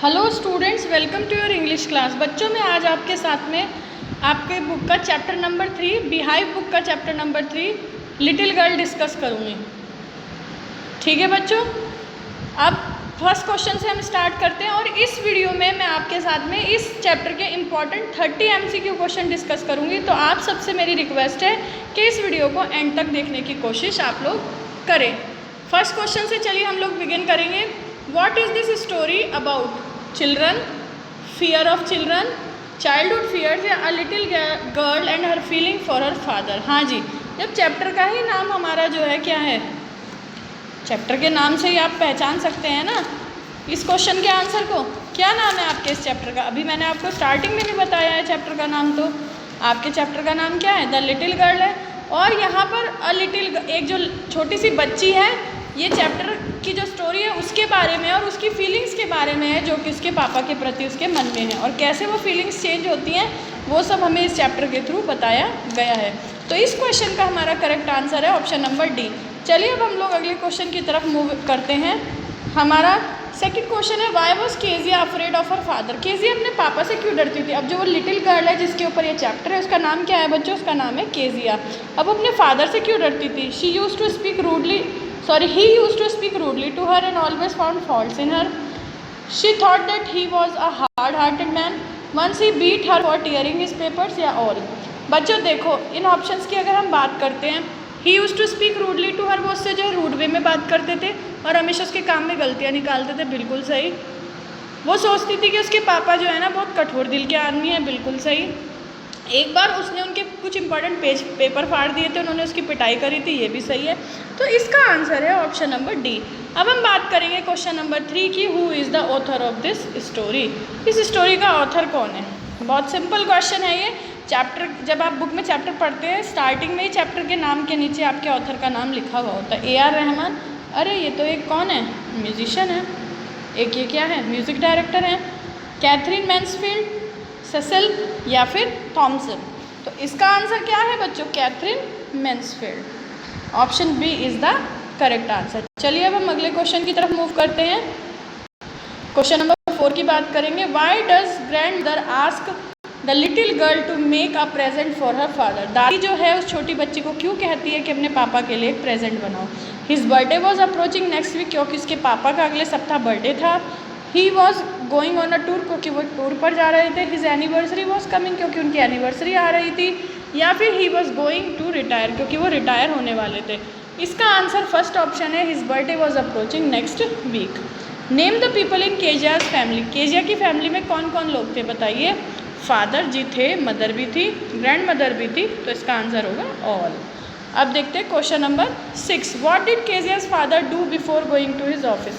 Hello students, welcome to your English class. बच्चों मैं आज आपके साथ में आपके बुक का चैप्टर नंबर 3 बिहाइव बुक का chapter number 3 Little Girl discuss करूँगी। ठीक है बच्चों, अब फर्स्ट क्वेश्चन से हम स्टार्ट करते हैं और इस वीडियो में मैं आपके साथ में इस चैप्टर के इम्पॉर्टेंट 30 MCQ क्वेश्चन डिस्कस करूँगी। तो आप सबसे मेरी रिक्वेस्ट है कि इस वीडियो को एंड तक देखने की कोशिश आप लोग करें। फर्स्ट क्वेश्चन से चलिए हम लोग बिगिन करेंगे। What is this story about? Children, fear of children, childhood fears या a little girl and her feeling for her father। हाँ जी, जब चैप्टर का ही नाम हमारा जो है क्या है, चैप्टर के नाम से ही आप पहचान सकते हैं ना इस क्वेश्चन के आंसर को। क्या नाम है आपके इस चैप्टर का? अभी मैंने आपको स्टार्टिंग में भी बताया है चैप्टर का नाम। तो आपके चैप्टर का नाम क्या है? द लिटिल गर्ल है। और यहाँ पर अ लिटिल, एक जो छोटी सी बच्ची है, ये चैप्टर की जो स्टोरी है उसके बारे में और उसकी फीलिंग्स के बारे में है जो कि उसके पापा के प्रति उसके मन में है, और कैसे वो फीलिंग्स चेंज होती हैं वो सब हमें इस चैप्टर के थ्रू बताया गया है। तो इस क्वेश्चन का हमारा करेक्ट आंसर है ऑप्शन नंबर डी। चलिए अब हम लोग अगले क्वेश्चन की तरफ मूव करते हैं। हमारा सेकंड क्वेश्चन है, why was Kezia afraid of her father? Kezia अपने पापा से क्यों डरती थी? अब जो वो लिटिल गर्ल है जिसके ऊपर ये चैप्टर है उसका नाम क्या है बच्चों? उसका नाम है केजिया। अब अपने फादर से क्यों डरती थी? he used to speak rudely to her and always found faults in her. She thought that he was a hard-hearted man. Once he beat her for tearing his papers या all। बच्चों देखो, इन options की अगर हम बात करते हैं, he used to speak rudely to her, वो उससे जो है रूड वे में बात करते थे और हमेशा उसके काम में गलतियाँ निकालते थे। बिल्कुल सही। वो सोचती थी कि उसके पापा जो है ना बहुत कठोर दिल के आदमी हैं। बिल्कुल सही। एक बार उसने उनके कुछ इंपॉर्टेंट पेपर फाड़ दिए थे, उन्होंने उसकी पिटाई करी थी। ये भी सही है। तो इसका आंसर है ऑप्शन नंबर डी। अब हम बात करेंगे क्वेश्चन नंबर 3 की, who is the author of this story? इस स्टोरी का ऑथर कौन है? बहुत सिंपल क्वेश्चन है ये। चैप्टर, जब आप बुक में चैप्टर पढ़ते हैं स्टार्टिंग में ही चैप्टर के नाम के नीचे आपके ऑथर का नाम लिखा हुआ होता है। AR रहमान। अरे ये तो एक कौन है? म्यूजिशियन है। एक ये क्या है? म्यूज़िक डायरेक्टर है। कैथरीन मैन्सफील्ड, सेसिल या फिर थॉमसन। तो इसका आंसर क्या है बच्चों? Katherine Mansfield. Option B is the correct answer. चलिए अब हम अगले क्वेश्चन की तरफ मूव करते हैं। क्वेश्चन नंबर 4 की बात करेंगे। Why does grandmother ask the little girl to make a present for her father? दादी जो है उस छोटी बच्ची को क्यों कहती है कि अपने पापा के लिए एक प्रेजेंट बनाओ? His birthday was approaching next week, क्योंकि उसके पापा का अगले सप्ताह बर्थडे था। He was going on a tour, क्योंकि वो टूर पर जा रहे थे। हिज एनिवर्सरी वॉज कमिंग, क्योंकि उनकी एनिवर्सरी आ रही थी। या फिर he was going to retire, क्योंकि वो रिटायर होने वाले थे। इसका आंसर फर्स्ट ऑप्शन है, his birthday was approaching next week. Name the people in Kezia's family. Kezia की फैमिली में कौन कौन लोग थे बताइए? फादर जी थे, मदर भी थी, ग्रैंड मदर भी थी। तो इसका आंसर होगा ऑल। अब देखते हैं question number 6। What did Kezia's father do before going to his office?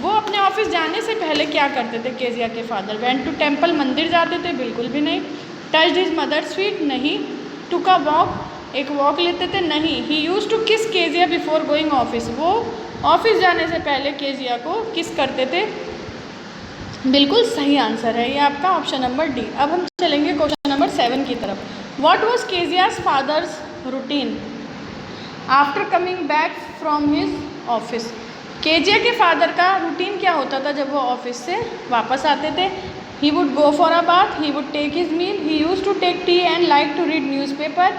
वो अपने ऑफिस जाने से पहले क्या करते थे केजिया के फादर? वेंट टू टेम्पल, मंदिर जाते थे? बिल्कुल भी नहीं। Touched his mother's feet? नहीं। टुक अ वॉक, एक वॉक लेते थे? नहीं। He used to kiss Kezia before going office? वो ऑफिस जाने से पहले केजिया को किस करते थे? बिल्कुल सही आंसर है ये आपका ऑप्शन नंबर डी। अब हम चलेंगे क्वेश्चन नंबर 7 की तरफ। What was Kezia's father's routine after coming back from his office? Kezia के फादर का रूटीन क्या होता था जब वो ऑफिस से वापस आते थे? He would go for a bath, he would take his meal, he use to take tea and like to read newspaper,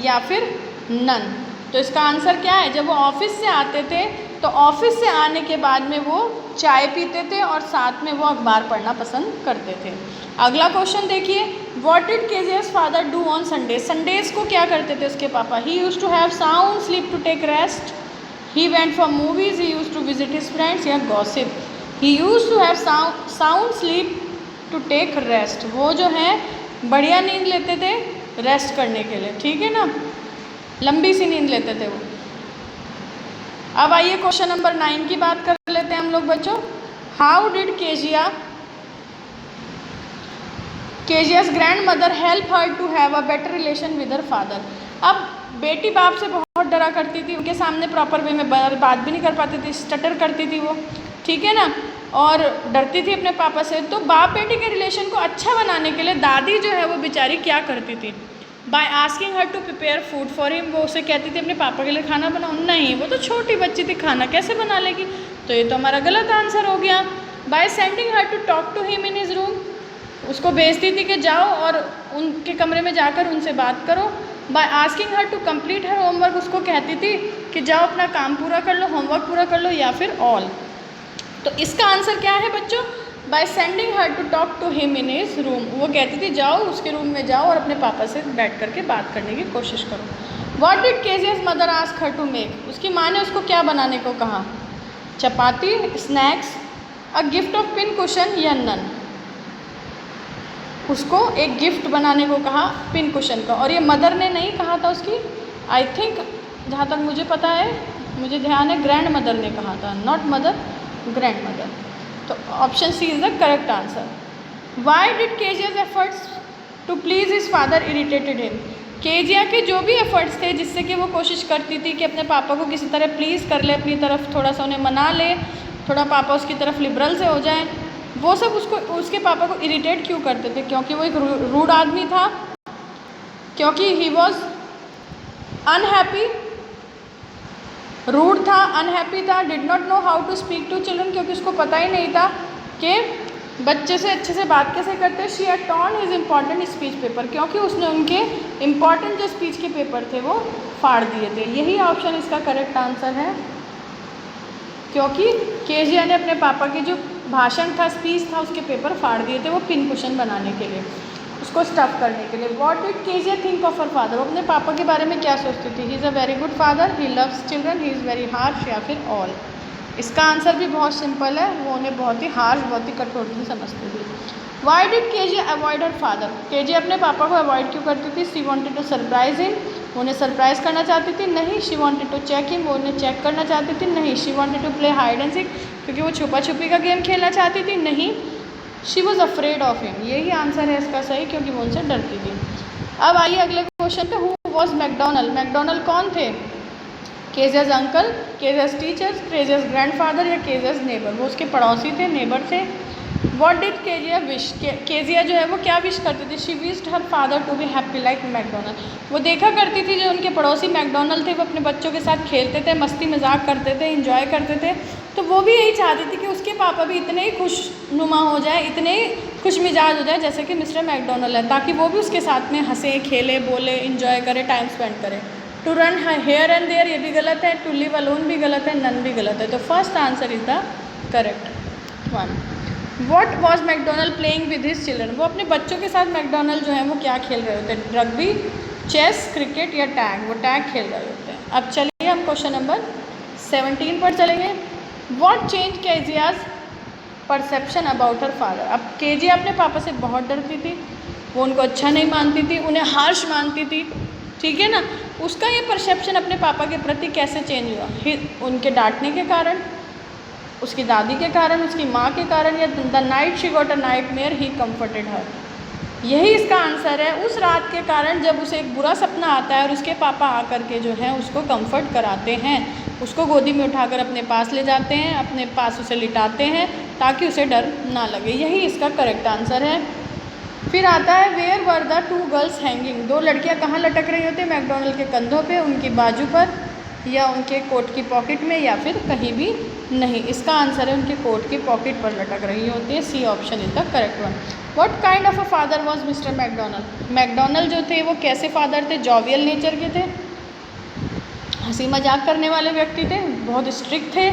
या फिर नन। तो इसका आंसर क्या है? जब वो ऑफिस से आते थे तो ऑफिस से आने के बाद में वो चाय पीते थे और साथ में वो अखबार पढ़ना पसंद करते थे। अगला क्वेश्चन देखिए। What did Kezia's father do on Sundays? Sundays को क्या करते थे उसके पापा? He use to have sound sleep to take rest, he went for movies, he used to visit his friends या gossip? he used to have sound sleep to take rest। वो जो है बढ़िया नींद लेते थे रेस्ट करने के लिए, ठीक है ना, लंबी सी नींद लेते थे वो। अब आइए क्वेश्चन नंबर 9 की बात कर लेते हैं हम लोग बच्चों। How did Kezia's grandmother help her to have a better relation with her father? अब बेटी बाप से बहुत डरा करती थी, उनके सामने प्रॉपर वे में बात भी नहीं कर पाती थी, स्टटर करती थी वो, ठीक है ना, और डरती थी अपने पापा से। तो बाप बेटी के रिलेशन को अच्छा बनाने के लिए दादी जो है वो बेचारी क्या करती थी? By asking her to prepare food for him, वो उसे कहती थी अपने पापा के लिए खाना बनाओ। नहीं, वो तो छोटी बच्ची थी, खाना कैसे बना लेगी? तो ये तो हमारा गलत आंसर हो गया। By sending her to talk to him in his room, उसको भेजती थी कि जाओ और उनके कमरे में जाकर उनसे बात करो। By asking her to complete her homework, उसको कहती थी कि जाओ अपना काम पूरा कर लो, होमवर्क पूरा कर लो, या फिर ऑल। तो इसका आंसर क्या है बच्चों? By sending her to talk to him in his room, वो कहती थी जाओ उसके रूम में जाओ और अपने पापा से बैठ करके बात करने की कोशिश करो। What did Kezia's mother ask her to make, उसकी माँ ने उसको क्या बनाने को कहा? Chapati, snacks, a gift of pin cushion या नन। उसको एक गिफ्ट बनाने को कहा पिन कुशन का, और ये मदर ने नहीं कहा था उसकी, आई थिंक जहाँ तक मुझे पता है, मुझे ध्यान है ग्रैंड मदर ने कहा था, नॉट मदर, ग्रैंड मदर। तो option C is the correct answer. Why did Kezia's efforts to please his father irritated him, Kezia के जो भी एफर्ट्स थे जिससे कि वो कोशिश करती थी कि अपने पापा को किसी तरह प्लीज़ कर ले, अपनी तरफ थोड़ा सा उन्हें मना ले, थोड़ा पापा उसकी तरफ लिबरल से हो जाए, वो सब उसको उसके पापा को इरिटेट क्यों करते थे? क्योंकि वो एक रूड आदमी था, क्योंकि ही वॉज अनहैप्पी, रूड था, अनहैप्पी था, did not know how to speak to children, क्योंकि उसको पता ही नहीं था कि बच्चे से अच्छे से बात कैसे करते हैं। She had torn his important speech paper, क्योंकि उसने उनके इम्पॉर्टेंट जो स्पीच के पेपर थे वो फाड़ दिए थे। यही ऑप्शन इसका करेक्ट आंसर है, क्योंकि केजिया ने अपने पापा के जो भाषण था, स्पीच था, उसके पेपर फाड़ दिए थे वो पिन कुशन बनाने के लिए, उसको स्टफ करने के लिए। What did Kezia think of her father, वो अपने पापा के बारे में क्या सोचती थी? He is a very good father, he loves children, he is very harsh, या फिर ऑल। इसका आंसर भी बहुत सिंपल है, वो उन्हें बहुत ही हार्श, बहुत ही कठोर समझती थी। Why did Kezia avoid her father, Kezia अपने पापा को अवॉइड क्यों करती थी? She wanted to surprise him, उन्हें सरप्राइज करना चाहती थी? नहीं। She wanted to check him, वो उन्हें चेक करना चाहती थी? नहीं। She wanted to play hide and seek, क्योंकि वो छुपा छुपी का गेम खेलना चाहती थी? नहीं। She was afraid of him, यही आंसर है इसका सही, क्योंकि वो उनसे डरती थी। अब आइए अगले क्वेश्चन पे, हु वॉज मैकडोनल्ड, मैकडोनल्ड कौन थे? Kezia's uncle, Kezia's teachers, Kezia's grandfather या केजिया's नेबर, वो उसके पड़ोसी थे, नेबर थे। What did Kezia wish, Kezia जो है वो क्या विश करती थी? She wished her father to be happy like Macdonald, वो देखा करती थी जो उनके पड़ोसी मैकडोनल्ड थे वो अपने बच्चों के साथ खेलते थे, मस्ती मजाक करते थे, इंजॉय करते थे, तो वो भी यही चाहती थी कि उसके पापा भी इतने ही खुशनुमा हो जाए, इतने ही खुश मिजाज हो जाए जैसे कि मिस्टर मैकडोनल्ड है, ताकि वो भी उसके साथ में हंसे, खेले, बोले, इंजॉय करे, टाइम स्पेंड करे। To run here and there, ये भी गलत है। टू लिव अलोन भी गलत है, नन भी गलत है। तो first answer is the correct one. What was McDonald playing with his children, वो अपने बच्चों के साथ मैकडोनल्ड जो है वो क्या खेल रहे होते हैं? रग्बी, चेस, क्रिकेट या टैग, वो टैग खेल रहे होते हैं। अब चलिए हम क्वेश्चन नंबर 17 पर चलेंगे। What change Kezia's perception about her father, अब केजिया अपने पापा से बहुत डरती थी, वो उनको अच्छा नहीं मानती थी, उन्हें हार्श मानती थी, ठीक है ना। उसका ये परसेप्शन अपने पापा के प्रति कैसे चेंज हुआ? उनके डांटने के कारण, उसकी दादी के कारण, उसकी माँ के कारण, या the night she got a nightmare he comforted her, यही इसका आंसर है। उस रात के कारण जब उसे एक बुरा सपना आता है और उसके पापा आकर के जो है उसको कंफर्ट कराते हैं, उसको गोदी में उठाकर अपने पास ले जाते हैं, अपने पास उसे लिटाते हैं ताकि उसे डर ना लगे, यही इसका करेक्ट आंसर है। फिर आता है where were the two girls hanging, दो लड़कियां कहाँ लटक रही होती है? मैकडोनल्ड के कंधों पे, उनकी बाजू पर, या उनके कोट की पॉकेट में, या फिर कहीं भी नहीं। इसका आंसर है उनके कोट की पॉकेट पर लटक रही होती है। C option is the correct one. What kind of a father was Mr Macdonald, Macdonald जो थे वो कैसे फादर थे? जॉवियल नेचर के थे, हंसी मजाक करने वाले व्यक्ति थे, बहुत स्ट्रिक्ट थे,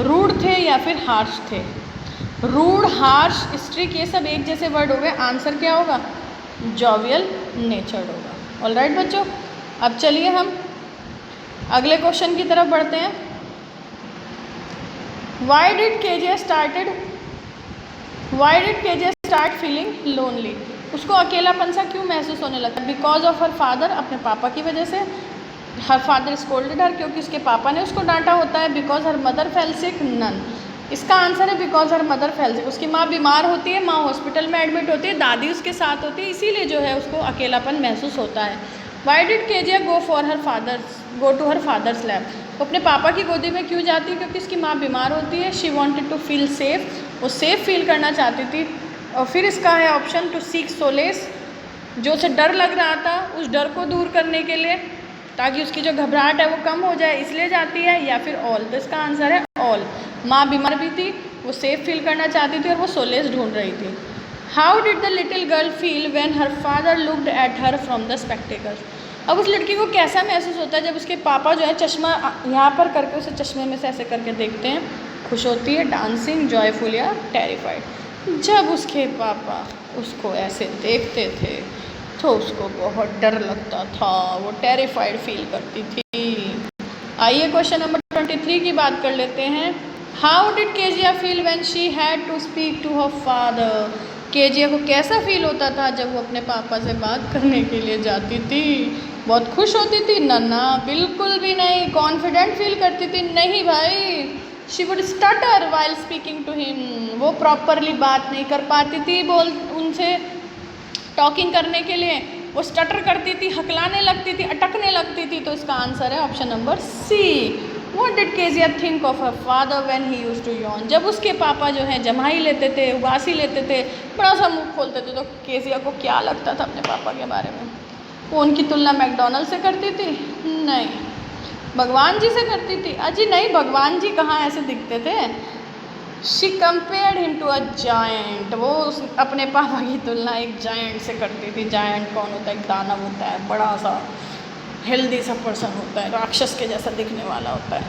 रूड थे, या फिर हार्श थे? रूड, हार्श, स्ट्रिक्ट, ये सब एक जैसे वर्ड हो गए, आंसर क्या होगा? जॉवियल नेचर्ड होगा। ऑलराइट बच्चों, अब चलिए हम अगले क्वेश्चन की तरफ बढ़ते हैं। Y did Kezia start feeling lonely, उसको अकेलापन सा क्यों महसूस होने लगा? बिकॉज ऑफ हर फादर, अपने पापा की वजह से। हर फादर स्कोल्डेड हर, क्योंकि उसके पापा ने उसको डांटा होता है। Because her mother fell sick, none. इसका आंसर है because her mother fell sick, उसकी माँ बीमार होती है, माँ हॉस्पिटल में एडमिट होती है, दादी उसके साथ होती है, इसीलिए जो है उसको अकेलापन महसूस होता है। Why did Kezia go to her father's lab, वो अपने पापा की गोदी में क्यों जाती है? क्योंकि उसकी माँ बीमार होती है। She wanted to feel safe, वो सेफ फील करना चाहती थी। और फिर इसका है ऑप्शन टू सीक सोलेस, जो उसे डर लग रहा था उस डर को दूर करने के लिए, ताकि उसकी जो घबराहट है वो कम हो जाए, इसलिए जाती है। या फिर ऑल, तो इसका आंसर है ऑल। माँ बीमार भी थी, वो सेफ फील करना चाहती थी और वो सोलेस ढूंढ रही थी। How did the little girl feel when her father looked at her from the spectacles. अब उस लड़की को कैसा महसूस होता है जब उसके पापा जो है चश्मा यहाँ पर करके उसे चश्मे में से ऐसे करके देखते हैं। खुश होती है, डांसिंग, जॉयफुल या टेरिफाइड। जब उसके पापा उसको ऐसे देखते थे तो उसको बहुत डर लगता था, वो टेरिफाइड फील करती थी। आइए क्वेश्चन नंबर 23 की बात कर लेते हैं। How did Kezia feel when she had to speak to her father. Kezia को कैसा फील होता था जब वो अपने पापा से बात करने के लिए जाती थी। बहुत खुश होती थी? ना, बिल्कुल भी नहीं। कॉन्फिडेंट फील करती थी? नहीं भाई। She would stutter while speaking to him. वो प्रॉपरली बात नहीं कर पाती थी उनसे टॉकिंग करने के लिए। वो स्टटर करती थी, हकलाने लगती थी, अटकने लगती थी। तो इसका आंसर है option number C. What did Kezia think of her father when he used to yawn? जब उसके पापा जो हैं जम्हाई लेते थे, उबासी लेते थे, बड़ा सा मुंह खोलते थे, तो केजिया को क्या लगता था अपने पापा के बारे में? वो उनकी तुलना मैकडोनल्ड से करती थी? नहीं। भगवान जी से करती थी? अजी नहीं, भगवान जी कहाँ ऐसे दिखते थे। She compared him to a giant. वो अपने पापा की तुलना एक जायंट से करती थी। जायंट कौन होता है? एक दानव होता है, बड़ा सा हेल्दी सा पर्सन होता है, राक्षस के जैसा दिखने वाला होता है।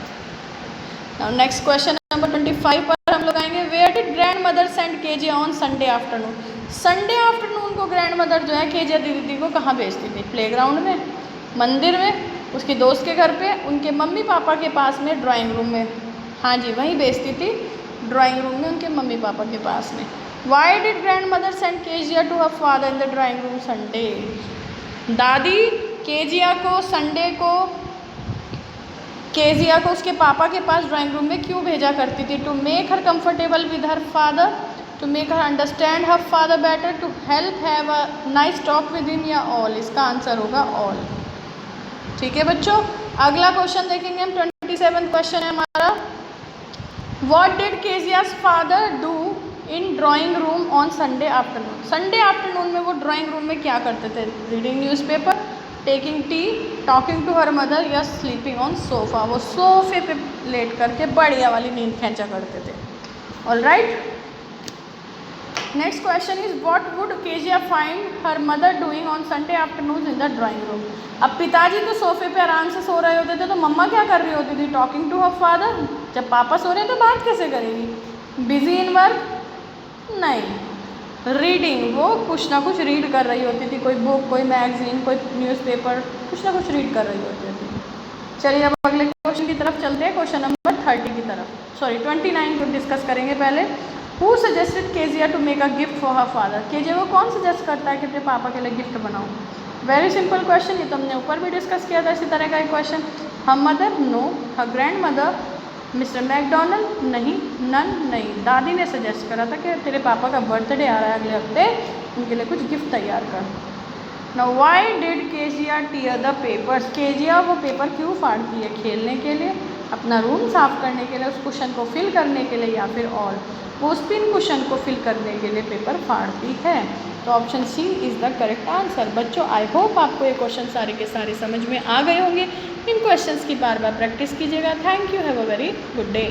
नाउ नेक्स्ट क्वेश्चन नंबर 25 पर हम लोग आएंगे। Where did grandmother send Kezia on Sunday afternoon. Sunday afternoon को ग्रैंड मदर जो है केजिया दीदी को कहाँ भेजती थी? प्लेग्राउंड में, मंदिर में, उसकी दोस्त के घर पे, उनके मम्मी पापा के पास में, ड्राइंग रूम में। हाँ जी, वहीं भेजती थी, ड्राइंग रूम में, उनके मम्मी पापा के पास में। Why did grandmother send Kezia to her father in the drawing room Sunday. दादी केजिया को संडे को केजिया को उसके पापा के पास ड्राइंग रूम में क्यों भेजा करती थी? To make her comfortable with her father, to make her understand her father better, to help have a nice talk with him, या ऑल। इसका आंसर होगा ऑल। ठीक है बच्चों, अगला क्वेश्चन देखेंगे हम। 27 क्वेश्चन है हमारा। What did Kezia's father do in drawing room on Sunday afternoon. Sunday afternoon में वो ड्राइंग रूम में क्या करते थे? Reading newspaper, taking tea, talking to her mother, या स्लीपिंग ऑन सोफ़ा। वो सोफे पे लेट करके बढ़िया वाली नींद खींचा करते थे। All right, next question is what would Kezia find her mother doing on Sunday afternoon in the drawing room. अब पिताजी तो सोफे पे आराम से सो रहे होते थे, तो मम्मा क्या कर रही होती थी? Talking to her father. जब पापा सो रहे हैं तो बात कैसे करेगी? Busy in work? नहीं। रीडिंग, वो कुछ ना कुछ रीड कर रही होती थी, कोई बुक, कोई मैगजीन, कोई न्यूज़पेपर, कुछ ना कुछ रीड कर रही होती थी। चलिए अब अगले क्वेश्चन की तरफ चलते हैं, क्वेश्चन नंबर 30 की तरफ, सॉरी 29 को डिस्कस करेंगे पहले। Who suggested Kezia to make a gift for her father. Kezia को कौन सजेस्ट करता है कि अपने पापा के लिए गिफ्ट बनाओ? वेरी सिंपल क्वेश्चन, ये तो हमने ऊपर भी डिस्कस किया था इसी तरह का एक क्वेश्चन। Her mother? नो। हर ग्रैंड मदर? Mister McDonald? नहीं। नन? नहीं। दादी ने सजेस्ट करा था कि तेरे पापा का बर्थडे आ रहा है अगले हफ्ते, उनके लिए कुछ गिफ्ट तैयार कर। Now Y did Kezia tier the papers. Kezia वो पेपर क्यों फाड़ती है? खेलने के लिए, अपना रूम साफ करने के लिए, उस कुशन को फिल करने के लिए, या फिर और? वो उस पिन कुशन को फिल करने के लिए पेपर फाड़ती है। तो option C is the correct answer. बच्चों आई होप आपको ये क्वेश्चन सारे के सारे समझ में आ गए होंगे। इन क्वेश्चंस की बार बार प्रैक्टिस कीजिएगा। Thank you, have a very good day.